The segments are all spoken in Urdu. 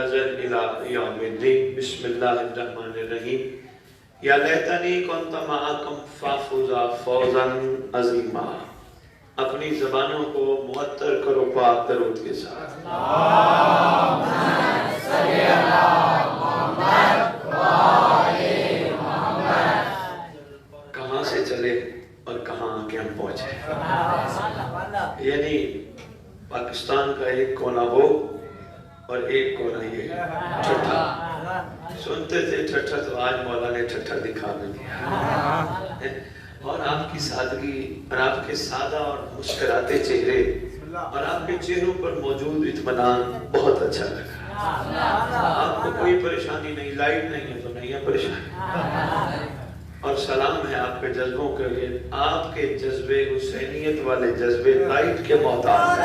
نظر الى یوم الدین. بسم اللہ الرحمن الرحیم. یا لیتنی کنت معکم فافوز فوزا عظیما. اپنی زبانوں کو معطر کرو پاک درود کے ساتھ. اللہم صلی علی محمد وآل محمد. کہاں سے چلے اور کہاں آکے ہم پہنچے. یعنی پاکستان کا ایک کونا وہ اور ایک کونا یہ ٹھٹھا. سنتے تھے ٹھٹھا تو آج مولا نے ٹھٹھا دکھا بھی دیا. اور آپ کی سادگی اور آپ کے سادہ اور مسکراتے چہرے اور آپ کے چہروں پر موجود اطمینان بہت اچھا لگا. آپ کو کوئی پریشانی نہیں, لائٹ نہیں ہے تو نہیں ہے پریشانی. اور سلام ہے آپ کے جذبوں کے لیے. آپ کے جذبے حسینیت والے جذبے لائٹ کے محتاج ہیں.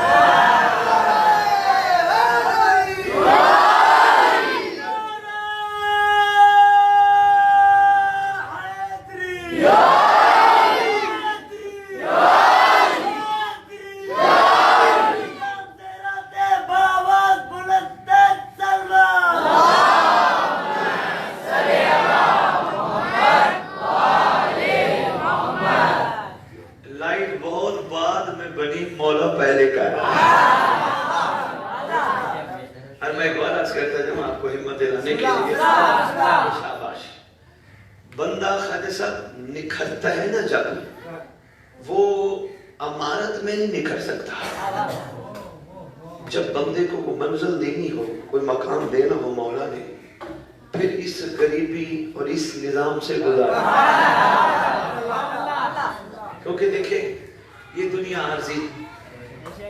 بندہ خالصہ نکھرتا ہے نا جب وہ عمارت میں نہیں نکھر سکتا. جب بندے کو کوئی منزل دینی ہو, کوئی مقام دینا ہو مولا نے, پھر اس غریبی اور اس نظام سے گزارا. کیونکہ دیکھیں یہ دنیا عارضی,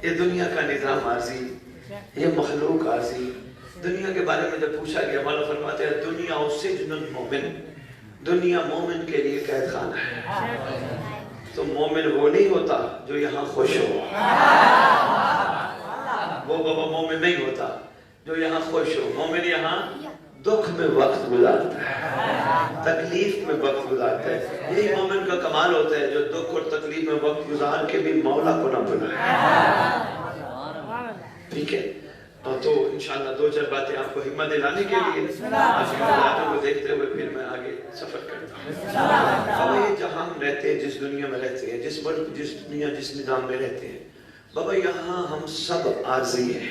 یہ دنیا کا نظام عارضی, یہ مخلوق عارضی. دنیا کے بارے میں جب پوچھا گیا مولا فرماتے ہیں دنیا سجن المومن, دنیا مومن کے لیے قید خانہ ہے. تو مومن وہ نہیں ہوتا جو یہاں خوش ہو, وہ بابا مومن نہیں ہوتا جو یہاں خوش ہو. مومن یہاں دکھ میں وقت گزارتا ہے, تکلیف میں وقت گزارتا ہے. یہی مومن کا کمال ہوتا ہے جو دکھ اور تکلیف میں وقت گزار کے بھی مولا کو نہ بھلائے. ٹھیک ہے, تو انشاءاللہ دو چار باتیں آپ کو ہمت دلانے کے لیے آپ کی باتوں کو دیکھتے ہوئے پھر میں آگے سفر کرتا ہوں. بابا یہ جہاں ہم رہتے ہیں, جس دنیا میں رہتے ہیں, جس ملک, جس دنیا, جس نظام میں رہتے ہیں, بابا یہاں ہم سب عارضی ہیں.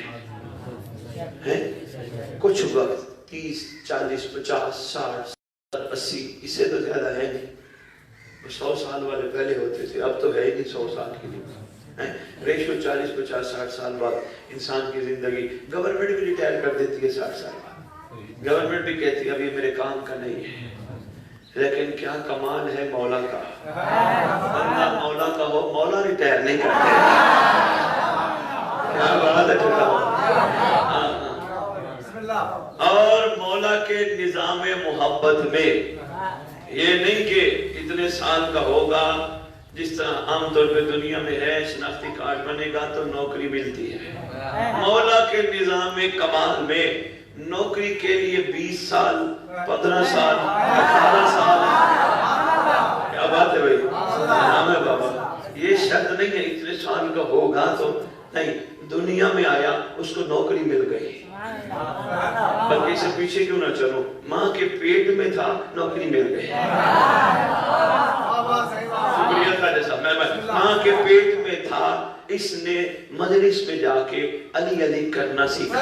کچھ وقت 30, 40, 50, 60, 80 اس سے تو زیادہ ہے نہیں. 100 سال والے پہلے ہوتے تھے, اب تو ہے ہی نہیں 100 سال کی نہیں. ریشو 40, 50, 60 سال بعد انسان کی زندگی. گورنمنٹ بھی ریٹائر کر دیتی ہے 60 سال بعد. گورنمنٹ بھی کہتی ہے اب یہ میرے کام کا نہیں ہے. لیکن کیا کمال ہے مولا کا. بندہ مولا کا ہو, مولا ریٹائر نہیں کرتے. کیا بات ہے. اور مولا کے نظام محبت میں یہ نہیں کہ اتنے سال کا ہوگا جس طرح عام طور پہ دنیا میں ہے, شناختی کارڈ بنے گا تو نوکری ملتی ہے. مولا کے نظام کمال میں نوکری کے لیے 20 سال, 15 سال, 18 سال. کیا بات ہے بھائی, نام ہے بابا. یہ شرط نہیں ہے اتنے سال کا ہوگا تو نہیں. دنیا میں آیا اس کو نوکری مل گئی, بلکہ اسے پیچھے کیوں نہ چلو, ماں کے پیٹ میں تھا نوکری مل گئی. شکریہ خواجہ صاحب, ماں کے پیٹ میں تھا, اس نے مجلس میں جا کے علی علی کرنا سیکھا.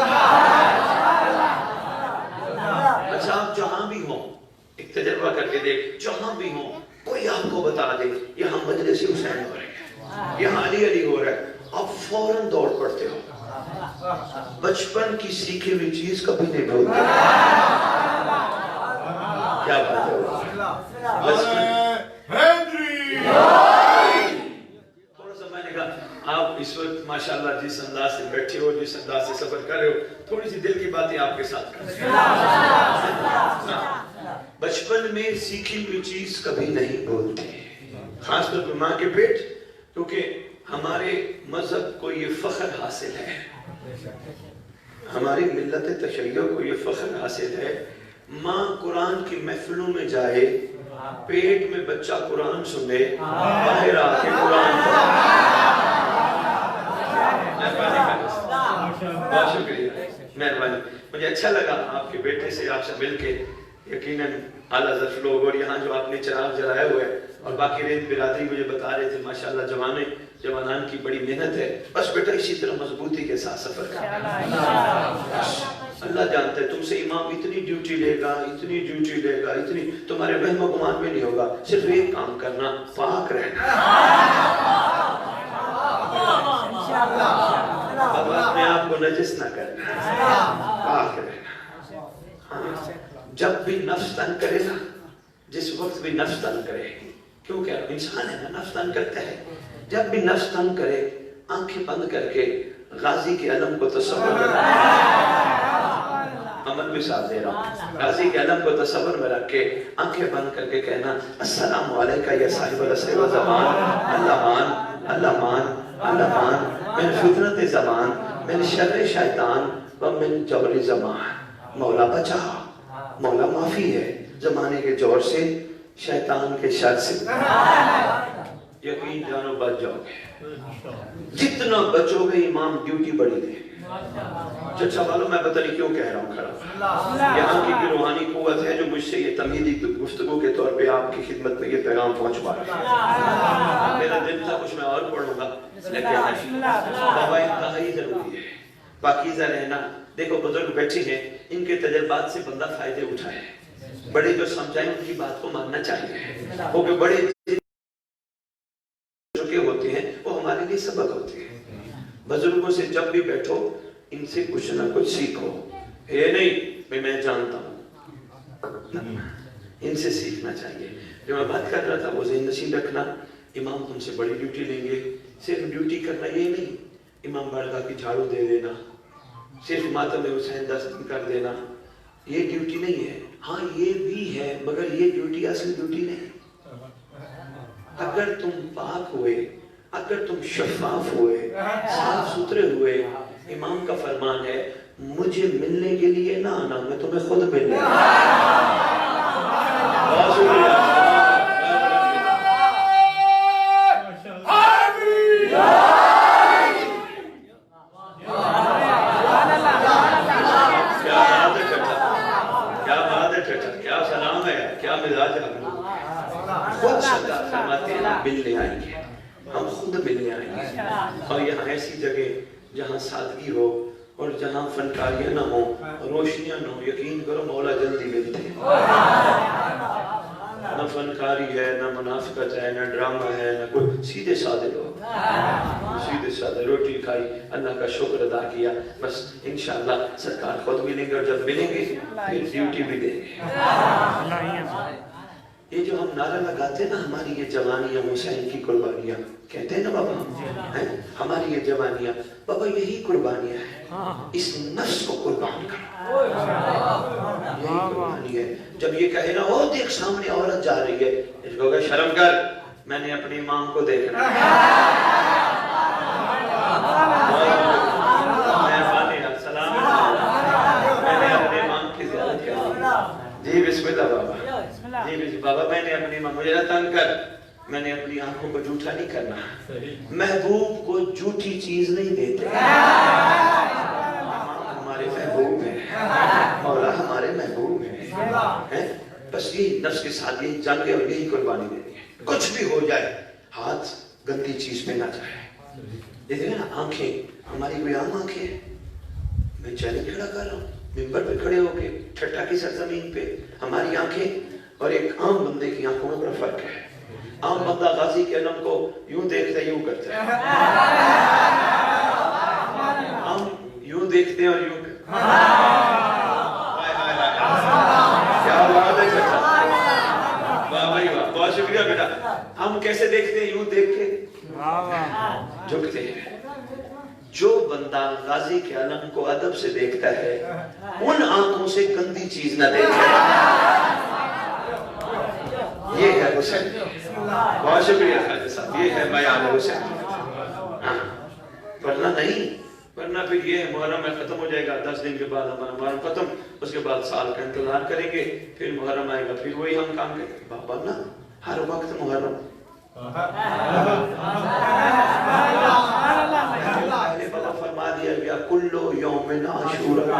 اچھا آپ جہاں بھی ہوں ایک تجربہ کر کے دیکھ, جہاں بھی ہوں کوئی آپ کو بتا دے یہاں مجلس حسین ہو رہے ہیں, یہاں علی علی ہو رہا ہے, آپ فوراً دوڑ پڑتے ہو. بچپن کی سیکھی ہوئی چیز کبھی نہیں بھولتے. کیا بات ہے, تھوڑا سا میں نے کہا آپ اس وقت ماشاءاللہ جس انداز سے بیٹھے ہو, جس انداز سے سفر کر رہے ہو, تھوڑی سی دل کی باتیں آپ کے ساتھ کریں. بچپن میں سیکھی ہوئی چیز کبھی نہیں بھولتے, خاص طور پر ماں کے پیٹ. کیونکہ ہمارے مذہب کو یہ فخر حاصل ہے, ہماری ملت تشیع کو یہ فخر حاصل ہے, ماں قرآن کی محفلوں میں جائے, پیٹ میں بچہ قرآن سنے, باہر آ کے قرآن پڑھے. بہت شکریہ, مہربانی. مجھے اچھا لگا آپ کے بیٹے سے آپ سے مل کے. یقیناً اعلیٰ حضرت لوگ اور یہاں جو آپ نے چراغ جلائے ہوئے اور باقی ریت برادری مجھے بتا رہے تھے ماشاءاللہ جوانان کی بڑی محنت ہے. بس بیٹا اسی طرح مضبوطی کے ساتھ سفر کرنا. اللہ جانتا ہے تم سے امام اتنی ڈیوٹی لے گا اتنی تمہارے وہم و گمان میں نہیں ہوگا. صرف ایک کام کرنا, پاک رہنا. اب اپنے آپ کو نجس نہ کرنا, پاک رہنا. جب بھی نفس تنگ کرے نا, جس وقت بھی نفس تنگ کرے, کیونکہ انسان ہے نا نفس تنگ کرتا ہے, جب بھی نفس تنگ کرے آنکھیں بند کر کے غازی کے علم کو تصور میں عمل بھی ساتھ دے رہا ہوں, غازی کے علم کو تصور میں رکھ کے آنکھیں بند کر کے کہنا السلام علیکہ یا صاحب العصر و زمان, اللہ مان من فتنت زمان, من شر شیطان و من جور زمان. مولا بچا, مولا معافی ہے زمانے کے جور سے, شیطان کے شر سے. یقین جانو بچ جاؤ گے, جتنا بچو گے امام ڈیوٹی بڑی دے. چچا والوں میں پتہ نہیں کیوں کہہ رہا ہوں کھڑا, یہاں کی روحانی قوت ہے جو مجھ سے یہ تمہیدی گفتگو کے طور پہ آپ کی خدمت میں یہ پیغام پہنچ پا رہا ہے. میرا دل تھا کچھ میں اور پڑھوں گا لیکن بابا انتہائی ضروری ہے پاکیزہ رہنا. دیکھو بزرگ بیٹھے ہیں, ان کے تجربات سے بندہ فائدے اٹھائے. بڑے جو سمجھائیں ان کی بات کو ماننا چاہیے, کیونکہ بڑے چکے ہوتے ہیں وہ ہمارے لیے سبق ہوتے ہیں. بزرگوں سے جب بھی بیٹھو ان سے کچھ نہ کچھ سیکھو. یہ نہیں میں جانتا ہوں, ان سے سیکھنا چاہیے. جو میں بات کر رہا تھا وہ ذہن نشین رکھنا, امام تم سے بڑی ڈیوٹی لیں گے. صرف ڈیوٹی کرنا یہ نہیں, امام بارگاہ کی جھاڑو دے دینا, صرف ماتم حسین دست کر دینا, یہ ڈیوٹی نہیں ہے. ہاں یہ بھی ہے مگر یہ ڈیوٹی اصل ڈیوٹی نہیں. اگر تم پاک ہوئے, اگر تم شفاف ہوئے, صاف ستھرے ہوئے, امام کا فرمان ہے مجھے ملنے کے لیے نہ آنا, میں تمہیں خود ملنے ملنے آئیں گے, ہم خود ملنے آئیں گے. اور یہاں ایسی جگہ جہاں سادگی ہو اور جہاں فنکاریاں نہ ہوں, روشنیاں نہ ہوں, یقین کرو مولا جلدی ملتے ہیں. نہ فنکاری ہے, نہ منافقت ہے, نہ ڈرامہ ہے, نہ کوئی, سیدھے سادے لوگ, سیدھے سادے روٹی کھائی, اللہ کا شکر ادا کیا, بس انشاءاللہ سرکار خود ملیں گے. اور جب ملیں گے پھر ڈیوٹی بھی دیں گے. یہ جو ہم نعرہ لگاتے ہیں نا, ہماری یہ جوانیاں حسین کی قربانیاں کہتے ہیں نا بابا, ہماری یہ جوانیاں بابا یہی قربانیاں ہیں. اس نفس کو قربان کرو, یہی قربانی ہے. جب یہ کہے نا او دیکھ سامنے عورت جا رہی ہے, اس کو کہے شرم کر, میں نے اپنی امام کو دیکھنا ہے. میں نے اپنے امام کی زیارت کرنی. جی بسم اللہ بابا, جی بابا میں نے اپنی ماں, مجھے نہ تنگ کر, میں نے اپنی آنکھوں کو جھوٹا نہیں کرنا. محبوب کو جھوٹی چیز نہیں دیتے, ہمارے محبوب ہیں, مولا ہمارے محبوب ہیں. بس یہ نفس کے ساتھ یہی جنگ ہے اور یہی قربانی دینی ہے. کچھ بھی ہو جائے ہاتھ گندی چیز پہ نہ جائے. دیکھیں نا آنکھیں, ہماری کوئی عام آنکھیں ہیں. میں چیلنج کھڑا کر رہا ہوں ممبر پہ کھڑے ہو کے ٹھٹا کی سرزمین پہ. ہماری آنکھیں اور ایک عام بندے کی آنکھوں میں بڑا فرق ہے. عام بندہ غازی کے علم کو یوں دیکھتا ہے, یوں کرتا ہے. ہم یوں دیکھتے ہیں اور یوں کرتے ہیں. کیا بات ہے چچا, واہ بھائی واہ, بہت شکریہ بیٹا. ہم کیسے دیکھتے ہیں, یوں دیکھ کے جھکتے ہیں. جو بندہ غازی کے علم کو ادب سے دیکھتا ہے ان آنکھوں سے گندی چیز نہ دیکھے. یہ ہے حسین. بہت شکریہ خالد صاحب, یہ ہے بیان حسین. ورنہ نہیں, ورنہ پھر یہ محرم میں ختم ہو جائے گا, 10 دن کے بعد ہمارا محرم ختم, اس کے بعد سال کا انتظار کریں گے, پھر محرم آئے گا, پھر وہی ہم کام کریں گے. بابا نا ہر وقت محرم, پہلے بابا فرما دیا گیا کلو یوم عاشورا,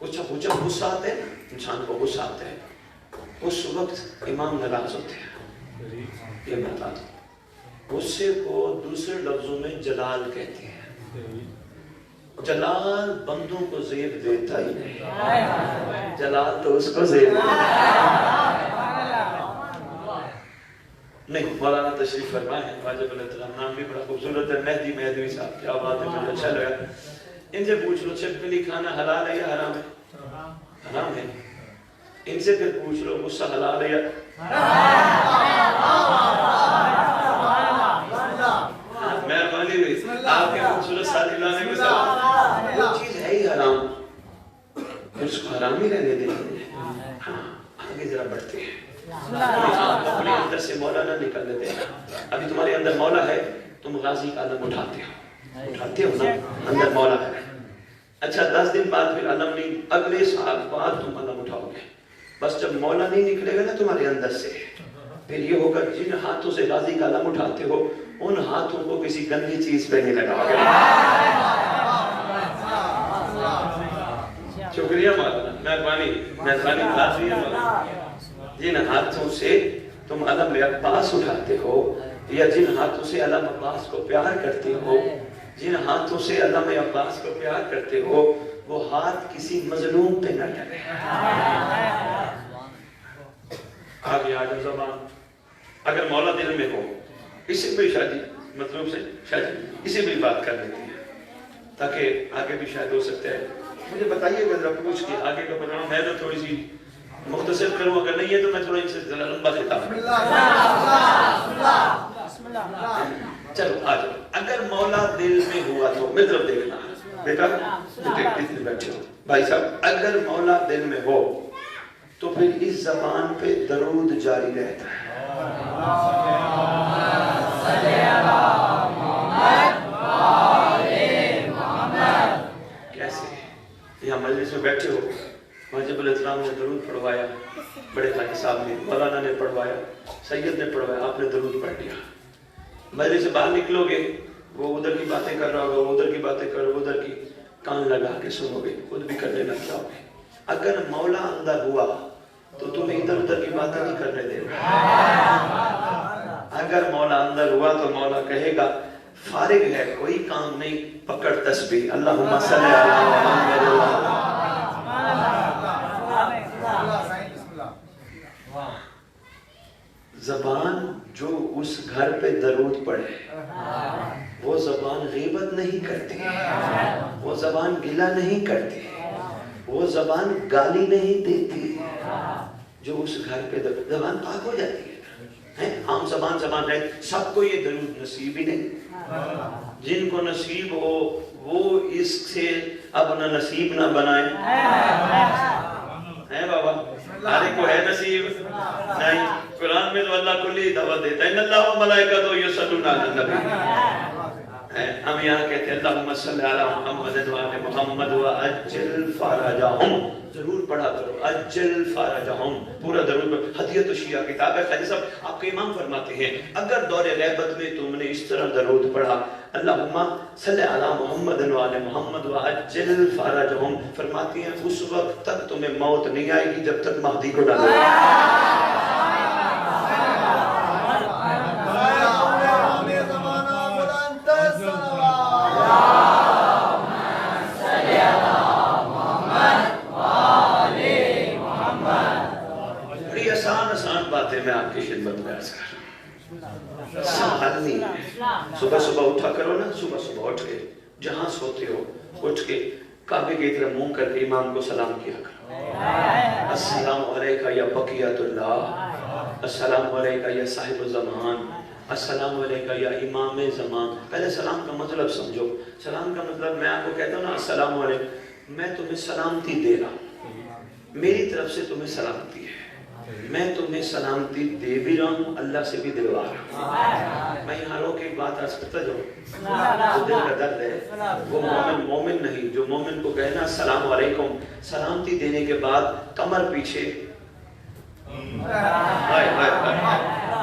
جب غصہ آتا ہے انسان کو غصہ آتا ہے اس وقت امام ناراض ہوتے ہیں. یہ بتا دو غصے کو دوسرے لفظوں میں جلال کہتے ہیں. جلال بندوں کو زیب دیتا ہی نہیں, جلال تو اس کو زیب نہیں. مولانا تشریف فرمائے ہیں, واجب الاحترام, نام بھی بڑا خوبصورت ہے, مہدی مہدوی صاحب, کیا بات ہے, مجھے اچھا لگا. ان سے پوچھ لو چٹپلی کھانا حلال ہے یا حرام ہے؟ حرام ہے. ان سے پھر پوچھ لو غصہ حلال ہے یا مہربانی ہوئی آپ کے خوبصورت ساتھی لانے کے ساتھ, وہ چیز ہے ہی حرام, اس کو حرام ہی رہنے دیں. ہاں آگے ذرا بڑھتے ہیں. اپنے اندر سے مولا نہ نکل لیتے. ابھی تمہارے اندر مولا ہے, تم غازی کا علم اٹھاتے ہو نا, اندر مولا ہے. اچھا 10 دن بعد پھر علم نہیں, اگلے سال بعد تم علم اٹھاؤ گے. بس جب مولا نہیں نکلے گا نا تمہارے اندر سے, پھر یہ ہوگا جن ہاتھوں سے غازی کا علم اٹھاتے ہو ان ہاتھوں کو کسی گندی چیز پہ نہیں لگاؤ گے. شکریہ مولانا, مہربانی غازی مولانا. جن ہاتھوں سے تم علم عباس اٹھاتے ہو یا جن ہاتھوں سے علم عباس کو پیار کرتے ہو, جن ہاتھوں سے علم عباس کو پیار کرتے ہو وہ ہاتھ کسی مظلوم پہ نہ لگے. آگے آجو زبان. اگر مولا دل میں ہو, اسے بھی شادی مطلوب سے شادی اسے بھی بات کر لیتی ہے تاکہ آگے بھی شاید ہو سکتا ہے. مجھے بتائیے گا ذرا پوچھ کے, آگے کا پروگرام ہے تو تھوڑی سی مختصر کروں, اگر نہیں ہے تو میں تھوڑا ان سے لمبا خطاب کروں. چلو آ جاؤ. اگر مولا دل میں ہوا تو میری طرف دیکھنا بیٹا, بیٹھے ہو بھائی صاحب. اگر مولا دل میں ہو تو پھر اس زبان پہ درود جاری رہتا ہے. کیسے؟ یہاں مجلس میں بیٹھے ہو, واجب الاحترام نے درود پڑھوایا, بڑے قاضی صاحب نے, مولانا نے پڑھوایا, سید نے پڑھوایا, آپ نے درود پڑھ لیا. مجلس سے باہر نکلو گے, وہ ادھر کی باتیں کر رہا ہوگا, وہ ادھر کی باتیں کر, ادھر کی کان لگا کے سنو گے, خود بھی کرنے لگ جاؤ گے. اگر مولا اندر ہوا تو تمہیں ادھر ادھر کی باتیں نہیں کرنے دے گا. اگر مولا اندر ہوا تو مولا کہے گا فارغ ہے, کوئی کام نہیں, پکڑ تسبیح, اللہم صلی علی محمد. زبان جو اس گھر پہ درود پڑھے وہ زبان غیبت نہیں کرتی, وہ زبان گلہ نہیں کرتی, وہ زبان گالی نہیں دیتی. جو اس گھر پہ زبان پاک ہو جاتی ہے. عام زبان ہے, سب کو یہ درود نصیب ہی نہیں. جن کو نصیب ہو وہ اس سے اب نہ نصیب نہ بنائیں. ہے بابا, ہر کو ہے نصیب نہیں. قرآن میں تو اللہ کلی دعوت دیتا ہے, ان اللہ و ملائکتہ یصلون علی النبی. ہم یہاں کہتے ہیں اللہم صلی علی محمد و آل محمد و اجل فرجہم. ضرور پڑھا کرو اجل فرجہم, پورا درود. ہدیۃ الشیعہ کتاب ہے, خاجہ صاحب آپ کے امام فرماتے ہیں اگر دور غیبت میں تم نے اس طرح درود پڑھا اللہم صلی علی محمد و آل محمد و اجل فرجہم, فرماتی ہیں اس وقت تک تمہیں موت نہیں آئے گی جب تک مہدی کو نہ لے. میں آپ کی خدمت میں عرض کر رہا ہوں, سنبھالنی ہے. صبح صبح اٹھا کرو نا, صبح صبح اٹھ کے جہاں سوتے ہو اٹھ کے کعبے کی طرف منہ کر کے امام کو سلام کیا کرو. السلام علیکہ یا بقیت اللہ, السلام علیکہ یا صاحب الزمان, السلام علیکہ یا امام زمان. پہلے سلام کا مطلب سمجھو. سلام کا مطلب میں آپ کو کہتا ہوں نا السلام علیکم, میں تمہیں سلامتی دے رہا ہوں, میری طرف سے تمہیں سلامتی ہے, میں تمہیں سلامتی دے بھی رہا ہوں, اللہ سے بھی دلوا رہا ہوں. میں یہاں رو کے ایک بات عرض کرتا جاؤں, جو دل کا درد ہے وہ مومن نہیں. جو مومن کو کہنا السلام علیکم, سلامتی دینے کے بعد کمر پیچھے,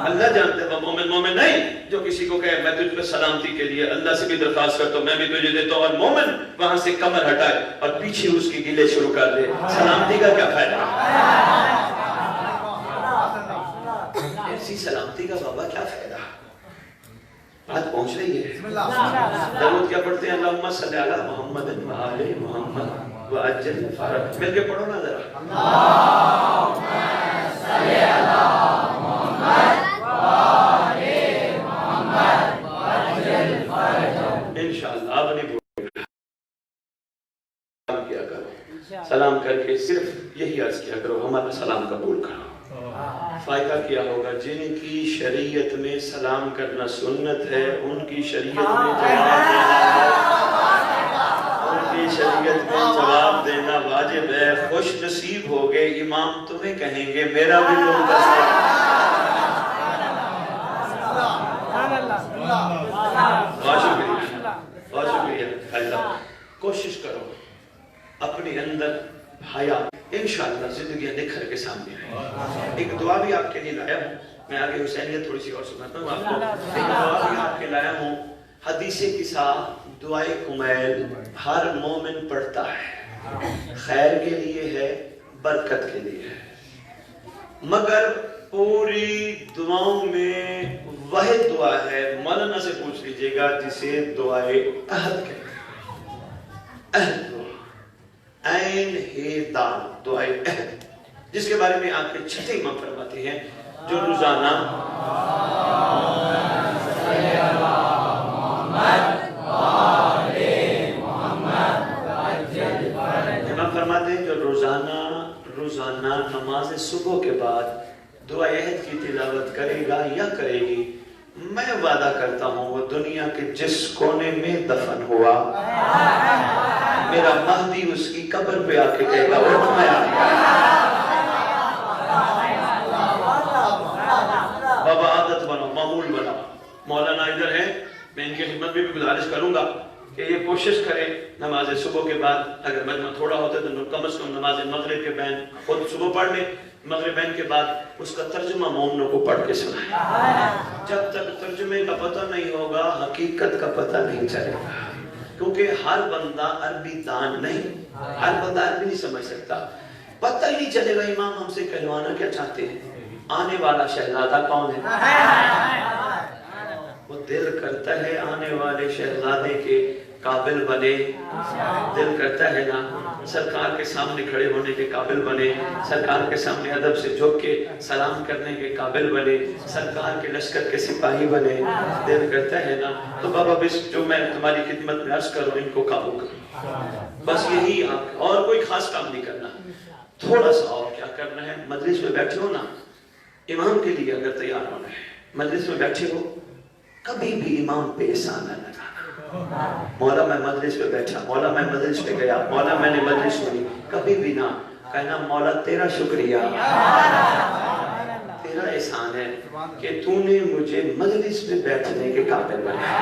اللہ جانتے ہیں وہ مومن نہیں. جو کسی کو کہے میں تجھ پہ سلامتی کے لیے اللہ سے بھی درخواست کرتا ہوں میں بھی تجھے دیتا ہوں، اور مومن وہاں سے کمر ہٹائے اور پیچھے اس کی گلے شروع کر دے، سلامتی کا کیا فائدہ؟ ایسی سلامتی کا بابا کیا فائدہ؟ بات پہنچ رہی ہے؟ درود کیا پڑھتے ہیں؟ اللہم صلی علی محمد و آل محمد وعجل فرج. مل کے پڑھو نا ذرا. اللہم صلی علی محمد و آل محمد وعجل فرج. انشاءاللہ آپ نہیں بھولیں سلام کیا کرو. سلام کر کے صرف یہی عرض کیا کرو ہمارا سلام قبول کرو. فائدہ کیا ہوگا؟ جن کی شریعت میں سلام کرنا سنت ہے ان کی شریعت میں جواب دینا واجب ہے. خوش نصیب ہوگے امام تمہیں کہیں گے میرا بھی لوگ بہت شکریہ. کوشش کرو اپنے اندر حیا، انشاءاللہ زندگیاں نکھر کے سامنے آئیں. ایک دعا بھی آپ کے لیے لایا ہوں. میں آگے حسینیت تھوڑی سی اور سناتا ہوں آپ کو. ایک دعا بھی آپ کے لایا ہوں. حدیث قصہ دعائے کمیل ہر مومن پڑھتا ہے، خیر کے لیے ہے، برکت کے لیے ہے، مگر پوری دعاؤں میں وہی دعا ہے مولانا سے پوچھ لیجئے گا جسے دعائے عہد کہتے ہیں. عہد دعا عین ہے دال دعائے عہد، جس کے بارے میں آپ کے چھٹے امام فرماتے ہیں جو روزانہ امام فرماتے ہیں جو روزانہ نماز صبح کے بعد دعائے عہد کی تلاوت کرے گا یا کرے گی، میں وعدہ کرتا ہوں وہ دنیا کے جس کونے میں دفن ہوا میرا مہدی اس کی قبر پہ آ کے کہے گا اٹھ میں آ گیا. بابا عادت بنو، معمول بنو. مولانا ادھر ہیں، میں ان کی خدمت میں بھی گزارش کروں گا کہ یہ کوشش کریں نماز صبح کے بعد، اگر مجمع تھوڑا ہوتا ہے تو کم از کم نماز مغرب کے بین خود صبح پڑھ لیں، مغرب بین کے بعد اس کا ترجمہ مومنوں کو پڑھ کے سنائیں. جب تک ترجمے کا پتہ نہیں ہوگا حقیقت کا پتہ نہیں چلے گا، کیونکہ ہر بندہ عربی دان نہیں، ہر بندہ عربی نہیں سمجھ سکتا. پتہ ہی نہیں چلے گا امام ہم سے کہلوانا کیا چاہتے ہیں. آنے والا شہزادہ کون ہے؟ وہ دل کرتا ہے آنے والے شہزادے کے قابل بنے، دل کرتا ہے نا سرکار کے سامنے کھڑے ہونے کے قابل بنے، سرکار کے سامنے ادب سے جھک کے سلام کرنے کے قابل بنے، سرکار کے لشکر کے سپاہی بنے. دل کرتا ہے نا. تو بابا بس جو میں تمہاری خدمت میں عرض کروں ان کو قابو کرو. بس یہی آپ، اور کوئی خاص کام نہیں کرنا. تھوڑا سا اور کیا کرنا ہے، مجلس میں بیٹھے ہو نا، امام کے لیے اگر تیار ہونا ہے، مجلس میں بیٹھے ہو کبھی بھی امام پہ احسان نہ لگانا. مولا میں مجلس پہ بیٹھا، مولا میں مجلس پہ گیا، مولا میں نے مجلس سنی، کبھی بھی نہ کہنا مولا تیرا شکریہ، تیرا احسان ہے کہ تو نے مجھے مجلس میں بیٹھنے کے قابل بنایا.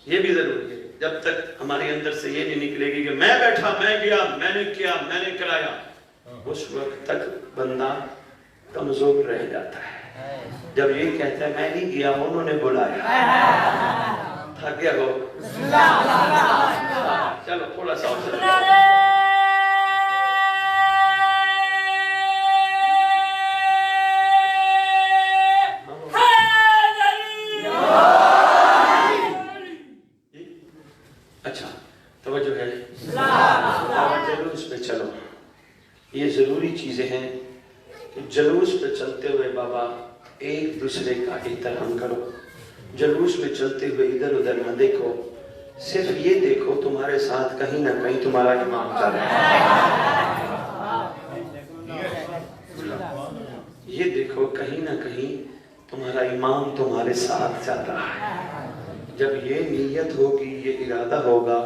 یہ بھی ضروری ہے. جب تک ہمارے اندر سے یہ نہیں نکلے گی کہ میں بیٹھا، میں گیا، میں نے کیا، میں نے کرایا، اس وقت تک بندہ کمزور رہ جاتا ہے. جب یہ کہتا ہے میں نہیں گیا انہوں نے بلایا، تھک گیا ہو. چلو تھوڑا سا اچھا توجہ ہے. جلوس پہ چلو. یہ ضروری چیزیں ہیں کہ جلوس پہ چلتے ہوئے بابا ایک دوسرے کا احترام کرو. جلوس میں چلتے ہوئے ادھر ادھر نہ دیکھو، صرف یہ دیکھو تمہارے ساتھ کہیں نہ کہیں تمہارا امام چل رہا ہے. یہ دیکھو کہیں نہ کہیں تمہارا امام تمہارے ساتھ چل رہا ہے. جب یہ نیت ہوگی، یہ ارادہ ہوگا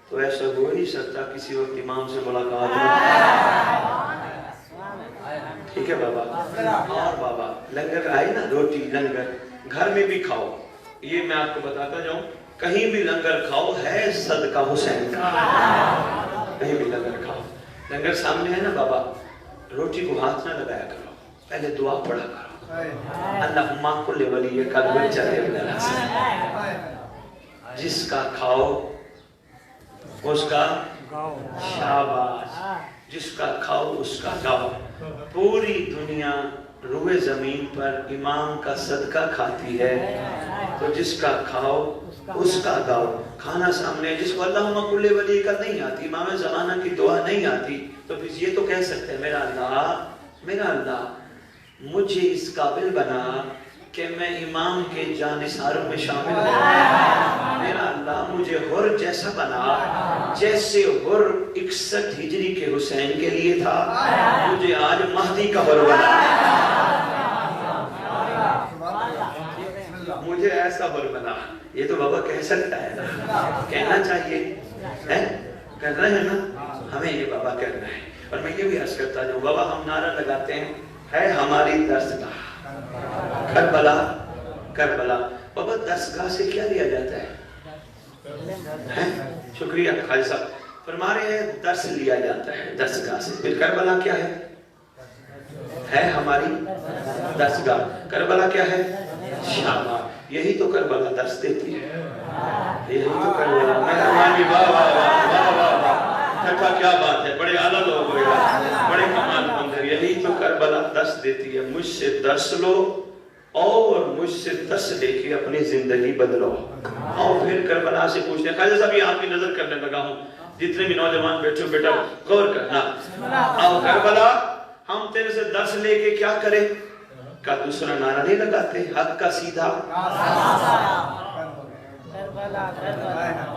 تو ایسا ہو نہیں سکتا کسی وقت امام سے ملاقات ہو. ٹھیک ہے بابا. اور بابا لنگر آئی نا، روٹی لنگر گھر میں بھی کھاؤ. یہ میں آپ کو بتاتا جاؤں، کہیں بھی لنگر کھاؤ ہے صدقہ حسین کا. کہیں بھی لنگر کھاؤ، لنگر سامنے ہے نا بابا، روٹی کو ہاتھ نہ لگایا کرو، پہلے دعا پڑھا کرو. اللہم کل ولی قلب چلے جس کا کھاؤ اس کا شاباش، جس کا کھاؤ اس کا گاؤ۔ پوری دنیا روئے زمین پر امام کا صدقہ کھاتی ہے، تو جس کا کھاؤ اس کا گاؤ۔ کھانا سامنے جس کو اللہم کل ولی کا نہیں آتی، امام زمانہ کی دعا نہیں آتی، تو پھر یہ تو کہہ سکتے ہیں میرا اللہ مجھے اس قابل بنا کہ میں امام کے جانثاروں میں شامل ہوں۔ میرا اللہ مجھے حر جیسا بنا جیسے حر 61 ہجری کے حسین کے لیے تھا، مجھے آج مہدی کا حر بنا، مجھے ایسا حر بنا۔ یہ تو بابا کہہ سکتا ہے نا، کہنا چاہیے، کر رہے ہیں نا، ہمیں یہ بابا کرنا ہے۔ اور میں یہ بھی عرض کرتا ہوں بابا ہم نعرہ لگاتے ہیں ہے ہماری درسگاہ کربلا۔ بابا درسگاہ سے کیا لیا جاتا ہے؟ شکریہ خالد صاحب فرما رہے ہیں، درس لیا جاتا ہے درسگاہ سے۔ پھر کربلا کیا ہے ہماری درسگاہ۔ کربلا کیا ہے؟ شاباش، یہی تو کربلا درس دیتی ہے، یہی تو کربلا۔ مہربانی، واہ واہ واہ واہ واہ، ٹھٹھا کیا بات ہے، بڑے اعلیٰ لوگ ہوئے گا، بڑے کمال بندر۔ یہی تو کربلا درس دیتی ہے، مجھ سے درس لو اور مجھ سے درس لے کے اپنی زندگی بدلو۔ اور پھر کربلا سے پوچھتے ہیں، خواجہ صاحب یہ آپ کی نظر کرنے لگا ہوں، جتنے بھی نوجوان بیٹھے ہو بیٹا غور کرنا، آؤ کربلا ہم تیرے سے درس لے کے کیا کریں؟ کا دوسرا نعرہ نہیں لگاتے، حق کا سیدھا،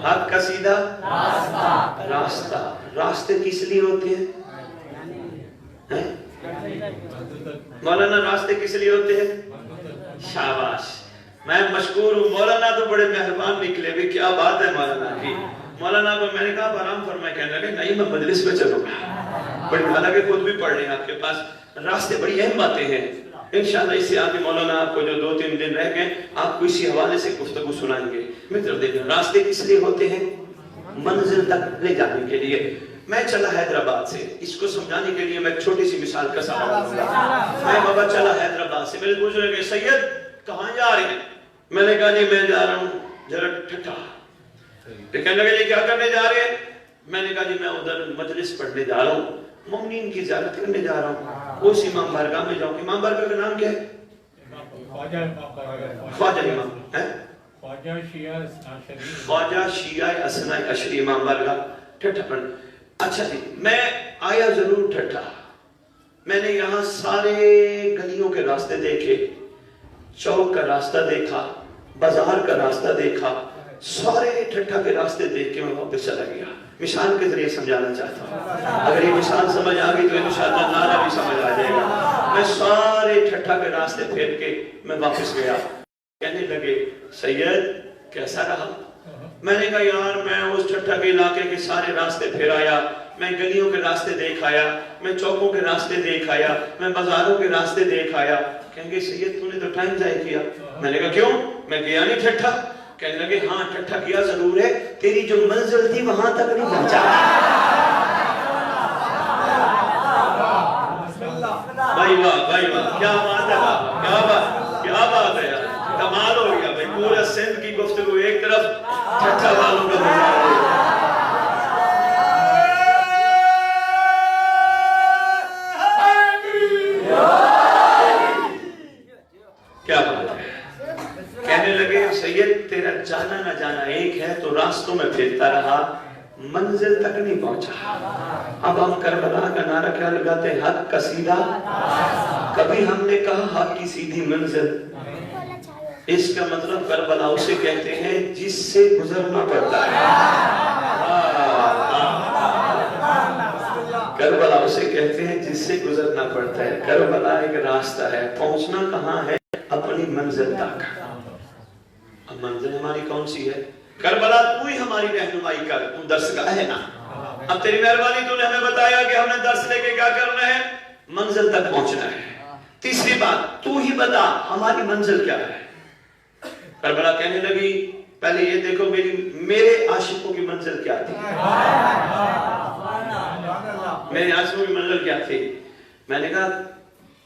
حق کا سیدھا راستہ۔ راستے کس لیے ہوتے ہیں مولانا؟ راستے کس لیے ہوتے ہیں؟ شاباش، میں مشکور ہوں، مولانا تو بڑے مہربان نکلے بھی، کیا بات ہے مولانا کی۔ مولانا کو میں نے کہا آرام فرمائے، کہنے لگے نہیں میں مجلس میں چلوں گا، بڑی حالانکہ خود بھی پڑھ رہے ہیں آپ کے پاس راستے، بڑی اہم باتیں ہیں۔ انشاءاللہ اس سے آگے مولانا آپ کو جو 2-3 دن رہ گئے آپ کو اسی حوالے سے گفتگو سنائیں گے۔ متر دیکھیں راستے کس لیے ہوتے ہیں؟ منزل تک لے جانے کے لیے۔ میں چلا حیدرآباد سے، اس کو سمجھانے کے لیے میں ایک چھوٹی سی مثال کا سوال دوں گا۔ میں بابا چلا حیدرآباد سے، میرے پوچھ رہے کہ سید کہاں جا رہے ہیں؟ میں نے کہا جی میں جا رہا ہوں ذرا ٹھٹھا۔ کہنے لگے جی کیا کرنے جا رہے ہیں؟ میں نے کہا جی میں ادھر مجلس پڑھنے جا رہا ہوں، مومنین کی زیارت کرنے جا رہا ہوں، اس امام بارگاہ میں جاؤں۔ امام بارگاہ کا نام کیا ہے؟ خواجہ امام ہے، خواجہ شیعہ اثناء عشری امام بارگاہ ٹھٹھا پڑھ۔ اچھا جی میں آیا ضرور ٹھٹھا، میں نے یہاں سارے گلیوں کے راستے دیکھے، چوک کا راستہ دیکھا، بازار کا راستہ دیکھا، سارے ٹھٹھا کے راستے دیکھ کے میں واپس چلا گیا۔ مثال کے ذریعے سمجھانا چاہتا ہوں، اگر یہ مثال سمجھ آگئی تو انشاءاللہ نعرہ بھی سمجھ آ جائے گا۔ میں سارے ٹھٹھا کے راستے پھیر کے میں واپس گیا۔ کہنے لگے سید کیسا رہا؟ میں نے کہا یار میں اس ٹھٹھا کے علاقے کے سارے راستے پھر آیا، میں گلیوں کے راستے دیکھ آیا، میں چوکوں کے راستے دیکھ آیا، میں بازاروں کے راستے دیکھ آیا۔ کہیں گے سید تو نے تو ٹائم ضائع کیا۔ میں نے کہا کیوں؟ میں گیا نہیں ٹھٹھا۔ کہنے لگے ہاں ٹھٹھا کیا ضرور ہے، تیری جو منزل تھی وہاں تک نہیں پہنچا۔ بھائی واہ بھائی واہ، کیا بات ہے، کیا بات ہے یار، کمال ہو گیا بھائی۔ پورا سندھ کی گفتگو ایک طرف، ٹھٹھا والوں کا مزہ آ گیا۔ کیا بات ہے؟ کہنے لگے سید تیرا جانا نہ جانا ایک ہے، تو راستوں میں پھرتا رہا، منزل تک نہیں پہنچا۔ اب ہم کربلا کا نعرہ کیا لگاتے ہیں؟ حق کا سیدھا۔ کبھی ہم نے کہا حق کی سیدھی منزل، اس کا مطلب کربلا اسے کہتے ہیں جس سے گزرنا پڑتا ہے۔ کربلا اسے کہتے ہیں جس سے گزرنا پڑتا ہے۔ کربلا ایک راستہ ہے، پہنچنا کہاں ہے؟ اپنی منزل تک۔ اب منزل ہماری کون سی ہے؟ کربلا تو ہی ہماری رہنمائی کر، تو درسگاہ ہے نا۔ اب تیری مہربانی تو نے ہمیں بتایا کہ ہم نے درس لے کے کیا کرنا ہے؟ منزل تک پہنچنا ہے۔ تیسری بات تو ہی بتا ہماری منزل کیا ہے؟ کربلا کہنے لگی پہلے یہ دیکھو میرے عاشقوں کی منزل کیا تھی، میرے عاشقوں کی منزل کیا تھی؟ میں نے کہا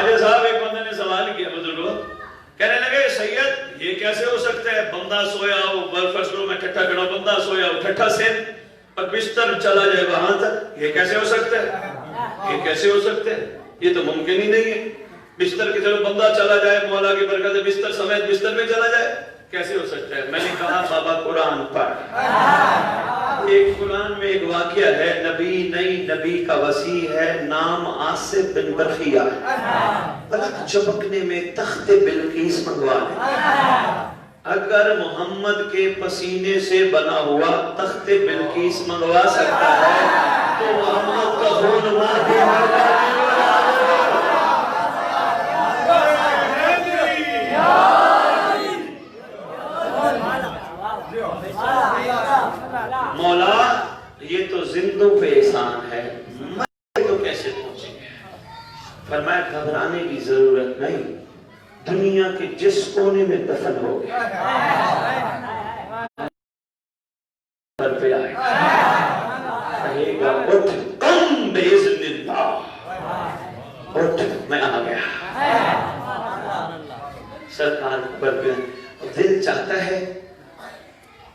خواجہ صاحب ایک بندے نے سوال کیا بزرگوں، کہنے لگے سید یہ کیسے ہو سکتا ہے بندہ سویا ہو، فرض کرو میں ٹھٹھا کھڑا ہوں، بندہ سویا ہو ٹھٹھا سے اور بستر چلا جائے وہاں تک، یہ کیسے ہو سکتا ہے؟ یہ کیسے ہو سکتا ہے؟ یہ تو ممکن ہی نہیں ہے، بستر کی طرف بندہ چلا جائے مولا کی برکت سے بستر سمیت بستر میں چلا جائے، کیسے ہو سکتا ہے؟ میں نے کہا بابا قرآن پڑھ، ایک قرآن میں ایک واقعہ ہے، نبی نئی نبی کا وسیع ہے، نام آصف بن برخیہ، پلک چپکنے میں تخت بلقیس منگوا لے۔ اگر محمد کے پسینے سے بنا ہوا تخت بلقیس منگوا سکتا ہے تو محمد کا خون ماں کے مولا یہ تو زندوں پہ احسان ہے، مرے تو کیسے پہنچیں گے؟ فرمایا گھبرانے کی ضرورت نہیں، دنیا کے جس کونے میں دفن ہو گیا پر پہ آئے کہے گا اٹھ کم بیزن اللہ، اٹھ میں آ گیا سرکار پر پہ۔ دل چاہتا ہے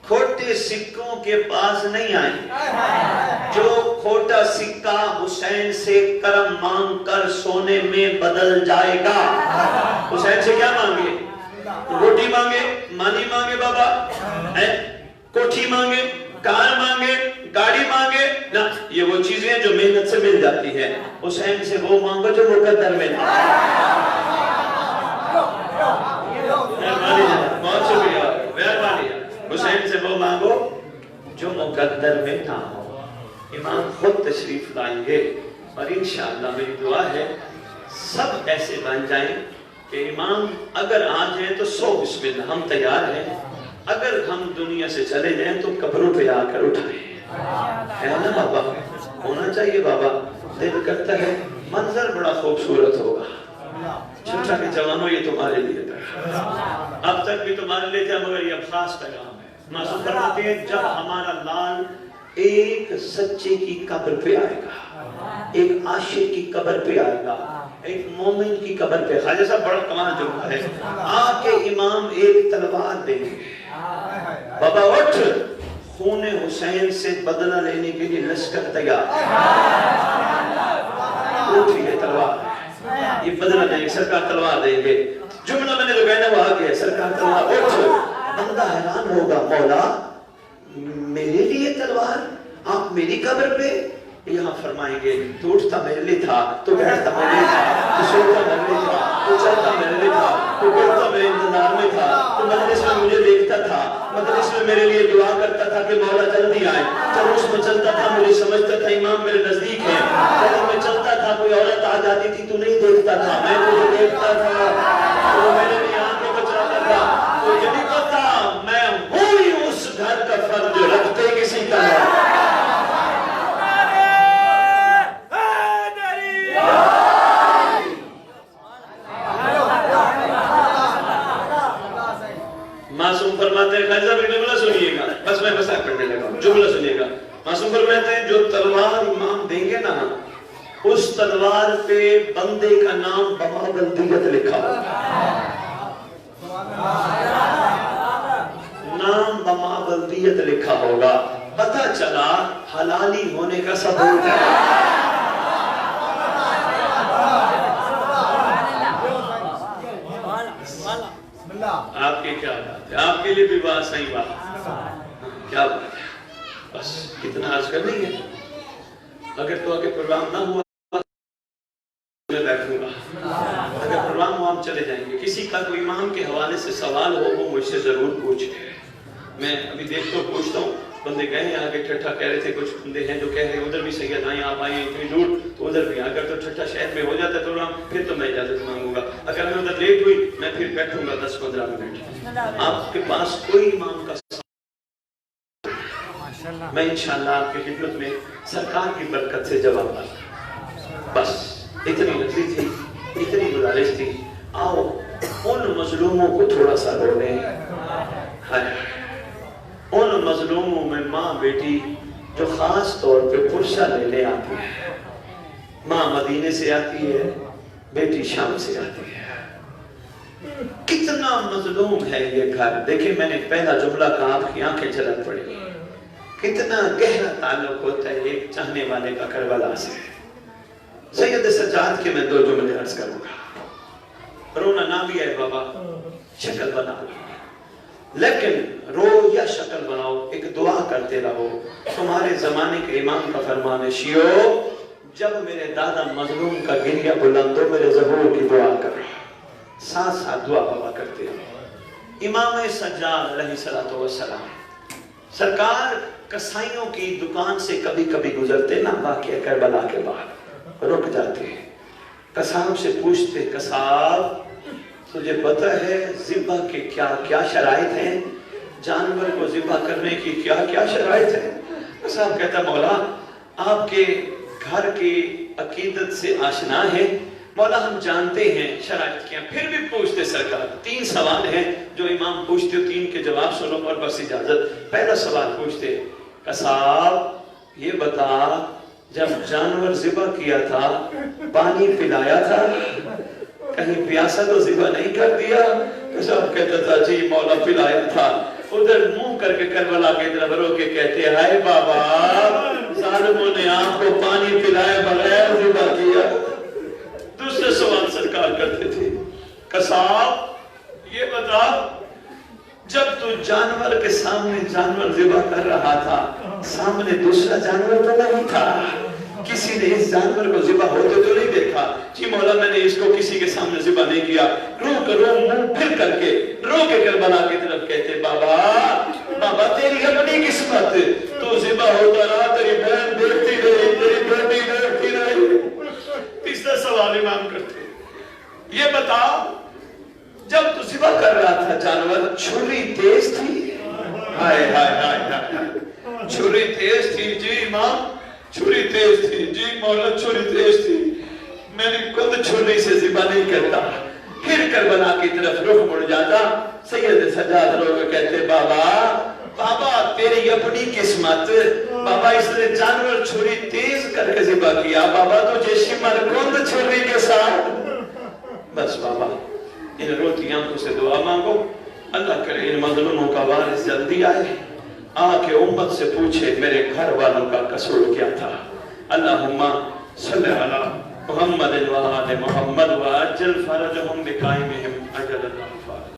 کھوٹے سکوں کے پاس نہیں آئیں، جو کھوٹا سکہ حسین سے کرم مانگ کر سونے میں بدل جائے گا۔ حسین سے کیا مانگے؟ روٹی مانگے، مانی مانگے بابا، کوٹھی مانگے، کار مانگے، گاڑی مانگے نہ، یہ وہ چیزیں جو محنت سے مل جاتی ہیں۔ حسین سے وہ مانگو جو مقدر میں نہ، بہت شکریہ مہربانی، حسین سے وہ مانگو جو مقدر میں نہ ہو۔ امام خود تشریف لائیں گے اور انشاءاللہ میری دعا ہے سب ایسے بن جائیں کہ امام اگر آ جائیں تو 100 بسم اللہ، ہم تیار ہیں، اگر ہم دنیا سے چلے جائیں تو قبروں پہ آ کر اٹھائیں، ہے نا بابا؟ ہونا چاہیے بابا، دل کرتا ہے منظر بڑا خوبصورت ہوگا۔ چھٹا کے جوانوں یہ تمہارے لیے تھا، اب تک بھی تمہارے لیے تھا مگر یہ اب خاص پیغام ہے۔ معصوم فرماتے ہیں جب ہمارا لال ایک سچے کی قبر پہ آئے گا، ایک عاشق کی قبر پہ آئے گا، ایک مومن کی قبر پہ، خواجہ صاحب بڑا کمال جملہ ہے، آ کے امام ایک تلوار دیں گے، بابا اٹھ، خون حسین سے بدلہ لینے کے لیے لشکر تیار، اٹھیے تلوار، یہ بدلہ دیں گے، سرکار تلوار دیں گے۔ جملہ میں نے جو کہنا وہ آگے ہے، سرکار تلوار اٹھ، بندہ حیران ہوگا، مولا میرے لیے تلوار، آپ میری قبر پہ؟ یہاں فرمائیں گے تو اٹھتا میرے لیے تھا، تو بیٹھتا میرے لیے تھا، تو سوتا میرے لیے تھا، تو چلتا میرے لیے تھا، تو بیٹھتا میرے انتظار میں تھا، تو مجلس میں مجھے دیکھتا تھا، مجلس میں میرے لیے دعا کرتا تھا کہ مولا جلدی آئے، جب اس میں چلتا تھا مجھے سمجھتا تھا امام میرے نزدیک ہے، جب میں چلتا تھا کوئی عورت آ جاتی تھی تو نہیں دیکھتا تھا، میں تجھے دیکھتا تھا، تو میرے لیے آنکھیں بچاتا تھا، تو یہ نہیں پتا میں وہی اس گھر کا فرد جو رکھتے کسی کا ہے۔ معصوم فرماتے ہیں خواجہ صاحب ایک جملہ سنیے گا، بس میں مسئلہ پڑھنے لگا ہوں، جملہ سنیے گا۔ معصوم فرماتے ہیں جو تلوار امام دیں گے نا، اس تلوار پہ بندے کا نام بمابلدیت لکھا ہوگا، نام بمابلدیت لکھا ہوگا، پتہ چلا حلالی ہونے کا ثبوت ہے۔ آپ کی کیا بات ہے، آپ کے لیے بھی بات صحیح بات، کیا بات ہے، بس اتنا عرض کرنی ہے۔ اگر تو آگے پروگرام نہ ہوا میں بیٹھوں گا، اگر پروگرام ہوا ہم چلے جائیں گے، کسی کا کوئی امام کے حوالے سے سوال ہو وہ مجھ سے ضرور پوچھے، میں ابھی دیکھتا ہوں پوچھتا ہوں۔ بندے کہیں یہاں کے ٹھٹھا کہہ رہے تھے، کچھ بندے ہیں جو کہہ رہے ہیں ادھر بھی سید آئیں، آپ آئیں اتنی دور، تو ادھر بھی اگر تو ٹھٹھا شہر میں ہو جاتا ہے پروگرام پھر تو میں اجازت مانگوں گا، اگر میں ادھر لیٹ ہوئی میں پھر بیٹھوں گا 10-15 منٹ۔ آپ کے پاس کوئی امام کا میں انشاءاللہ آپ کی خدمت میں سرکار کی برکت سے جواب آتا، بس اتنی نظری تھی، اتنی گزارش تھی، آؤ ان مظلوموں کو تھوڑا سا رو لیں، ان مظلوموں میں ماں بیٹی جو خاص طور پہ پرشہ لینے آتی ہے، ماں مدینے سے آتی ہے، بیٹی شام سے آتی ہے. کتنا مظلوم ہے یہ گھر. دیکھیں میں نے پہلا جملہ کہا آپ کی آنکھیں جھلک پڑی. کتنا گہرا تعلق ہوتا ہے ایک چاہنے والے کا کربلا سے. سید سجاد کے میں 2 جملے عرض کروں گا. رونا نہ بھی ہے بابا, شکل بنا لو, لیکن رو یا شکل بناؤ, ایک دعا کرتے رہو. تمہارے زمانے کے امام کا فرمان ہے, شیعو جب میرے دادا مظلوم کا گریہ بلند ہو میرے ظہور کی دعا کرو. ساتھ ساتھ دعا بابا کرتے رہو. امام سجاد علیہ السلام سرکار کسائیوں کی دکان سے کبھی کبھی گزرتے نا, واقعہ کربلا کے بعد رک جاتے ہیں. قصاب سے پوچھتے, قصاب تجھے پتہ ہے ذبح کے کیا کیا شرائط ہیں, جانور کو ذبح کرنے کی کیا کیا شرائط ہیں؟ قصاب کہتا مولا آپ کے گھر کی عقیدت سے آشنا ہے, مولا ہم جانتے ہیں شرائط کیا. پھر بھی پوچھتے سرکار. 3 سوال ہیں جو امام پوچھتے, 3 کے جواب سنو اور بس اجازت. پہلا سوال پوچھتے, قصاب یہ بتا جب جانور ذبح کیا تھا پانی پلایا تھا, کہیں پیاسا تو ذبح نہیں کر دیا؟ قصاب کہتا تھا جی مولا پلایا تھا. ادھر منہ کر کے کربلا کے طرف رو کے کہتے ہائے بابا ظالموں نے آپ کو پانی پلائے بغیر ذبح کیا. دوسرے سوال سرکار کرتے تھے, قصاب یہ بتا جب تو جانور کے سامنے جانور ذبح کر رہا تھا, سامنے دوسرا جانور تو نہیں تھا, کسی نے اس جانور کو ذبح ہوتے تو نہیں دیکھا؟ جی مولا میں نے اس کو کسی کے سامنے ذبح نہیں کیا. رو منہ پھر کر کے رو کے کربلا کی طرف کہتے بابا بابا تیری اپنی قسمت, تو ذبح ہوتا رہا, تیری بہن دیکھتی رہی, تیری بیٹی دیکھتی رہی. تیسرا سوال امام کرتے, یہ بتا جب تو ذبح کر رہا تھا جانور چھری تیز تھی؟ ہائے ہائے ہائے ہائے, چھری تیز تھی؟ جی امام چھری تیز تھی. جی مولا چھری تیز تھی, میں نے خود چھری سے ذبح نہیں کرتا. پھر کربلا کی طرف رخ مڑ جاتا. سید سجاد لوگ کہتے بابا تیری اپنی قسمت, بابا اس نے جانور چھری تیز کر کے ذبح کیا, بابا تجھے شمر کند چھری کے ساتھ. بس بابا ان روتی آنکھوں سے دعا مانگو, اللہ کرے ان مظلوموں کا وارث جلدی آئے, آ کے امت سے پوچھے میرے گھر والوں کا قصور کیا تھا. اللہم صلی علی محمد و آل محمد و عجل فرجہم بقائمہم اجل اللہ.